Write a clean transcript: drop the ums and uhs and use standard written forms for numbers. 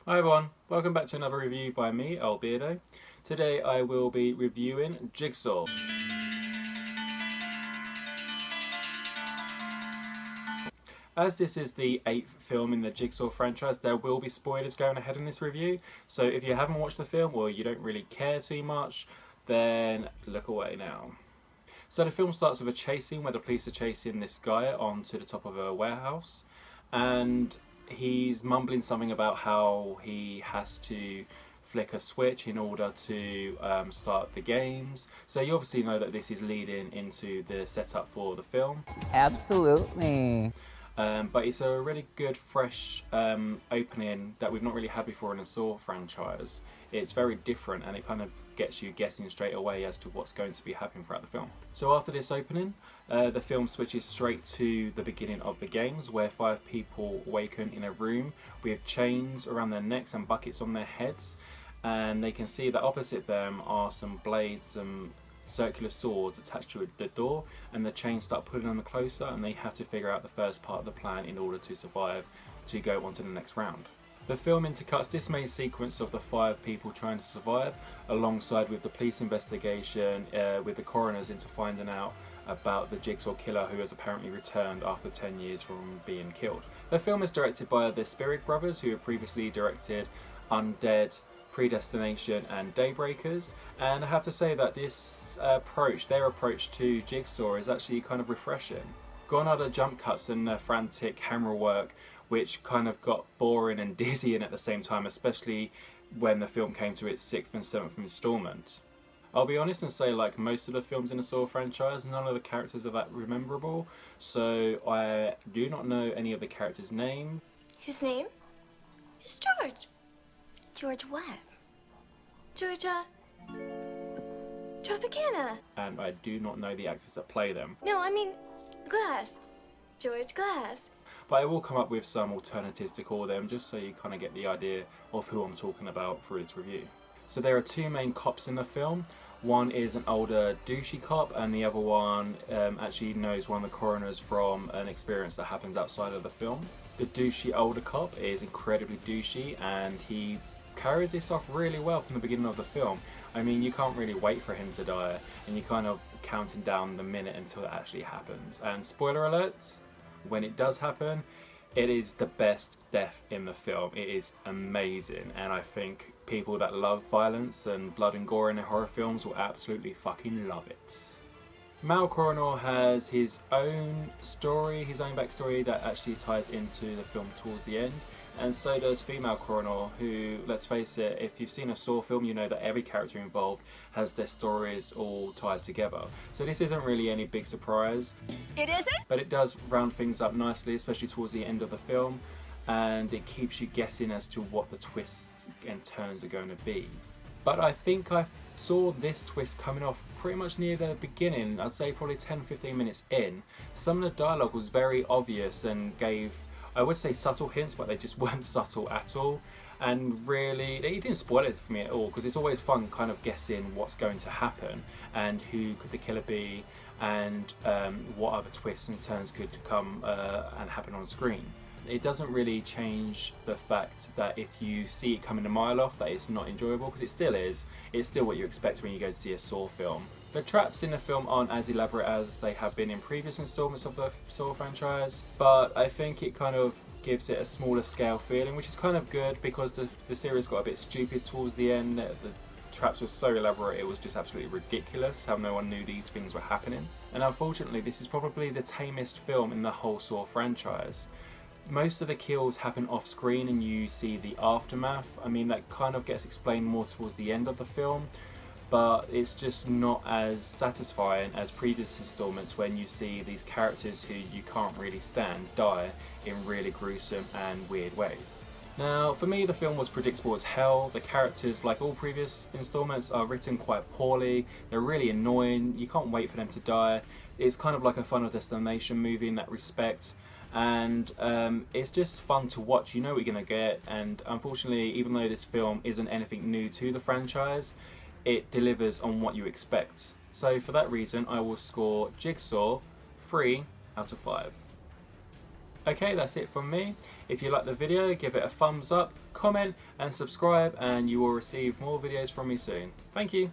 Hi everyone, welcome back to another review by me, Beardo. Today I will be reviewing Jigsaw. As this is the 8th film in the Jigsaw franchise, there will be spoilers going ahead in this review, so if you haven't watched the film or you don't really care too much, then look away now. So the film starts with a chase scene where the police are chasing this guy onto the top of a warehouse, and he's mumbling something about how he has to flick a switch in order to start the games. So you obviously know that this is leading into the setup for the film. Absolutely. But it's a really good, fresh opening that we've not really had before in the Saw franchise. It's very different and it kind of gets you guessing straight away as to what's going to be happening throughout the film. So after this opening, the film switches straight to the beginning of the games, where 5 people awaken in a room with chains around their necks and buckets on their heads, and they can see that opposite them are some blades, some circular swords attached to the door, and the chains start pulling them closer, and they have to figure out the first part of the plan in order to survive to go on to the next round. The film intercuts this main sequence of the 5 people trying to survive alongside with the police investigation with the coroners into finding out about the Jigsaw killer who has apparently returned after 10 years from being killed. The film is directed by the Spirit brothers, who have previously directed Undead, Predestination and Daybreakers, and I have to say that this their approach to Jigsaw is actually kind of refreshing. Gone are the jump cuts and the frantic camera work, which kind of got boring and dizzying at the same time, especially when the film came to its 6th and 7th installment. I'll be honest and say, like most of the films in the Saw franchise, none of the characters are that memorable, so I do not know any of the characters' names. His name is George. George what? George, Tropicana. And I do not know the actors that play them. No, I mean, Glass. George Glass. But I will come up with some alternatives to call them, just so you kind of get the idea of who I'm talking about through this review. So there are 2 main cops in the film. One is an older douchey cop, and the other one actually knows one of the coroners from an experience that happens outside of the film. The douchey older cop is incredibly douchey, and he carries this off really well from the beginning of the film. I mean, you can't really wait for him to die, and you're kind of counting down the minute until it actually happens. And spoiler alert, when it does happen, it is the best death in the film. It is amazing, and I think people that love violence and blood and gore in their horror films will absolutely fucking love it. Male coroner has his own story, his own backstory that actually ties into the film towards the end, and so does female coroner, who, let's face it, if you've seen a Saw film, you know that every character involved has their stories all tied together. So this isn't really any big surprise. It isn't? But it does round things up nicely, especially towards the end of the film, and it keeps you guessing as to what the twists and turns are going to be. But I think I saw this twist coming off pretty much near the beginning. I'd say probably 10-15 minutes in. Some of the dialogue was very obvious and gave, I would say, subtle hints, but they just weren't subtle at all. And really, it didn't spoil it for me at all, because it's always fun kind of guessing what's going to happen and who could the killer be, and what other twists and turns could come and happen on screen. It doesn't really change the fact that if you see it coming a mile off, that it's not enjoyable, because it still is. It's still what you expect when you go to see a Saw film. The traps in the film aren't as elaborate as they have been in previous installments of the Saw franchise, but I think it kind of gives it a smaller scale feeling, which is kind of good, because the series got a bit stupid towards the end. The traps were so elaborate, it was just absolutely ridiculous how no one knew these things were happening. And unfortunately, this is probably the tamest film in the whole Saw franchise. Most of the kills happen off screen and you see the aftermath. I mean, that kind of gets explained more towards the end of the film, but it's just not as satisfying as previous installments when you see these characters who you can't really stand die in really gruesome and weird ways. Now, for me, the film was predictable as hell. The characters, like all previous installments, are written quite poorly. They're really annoying. You can't wait for them to die. It's kind of like a Final Destination movie in that respect. And it's just fun to watch. You know what you're going to get, and unfortunately, even though this film isn't anything new to the franchise, it delivers on what you expect. So for that reason, I will score Jigsaw 3 out of 5. Okay, that's it from me. If you like the video, give it a thumbs up, comment and subscribe, and you will receive more videos from me soon. Thank you.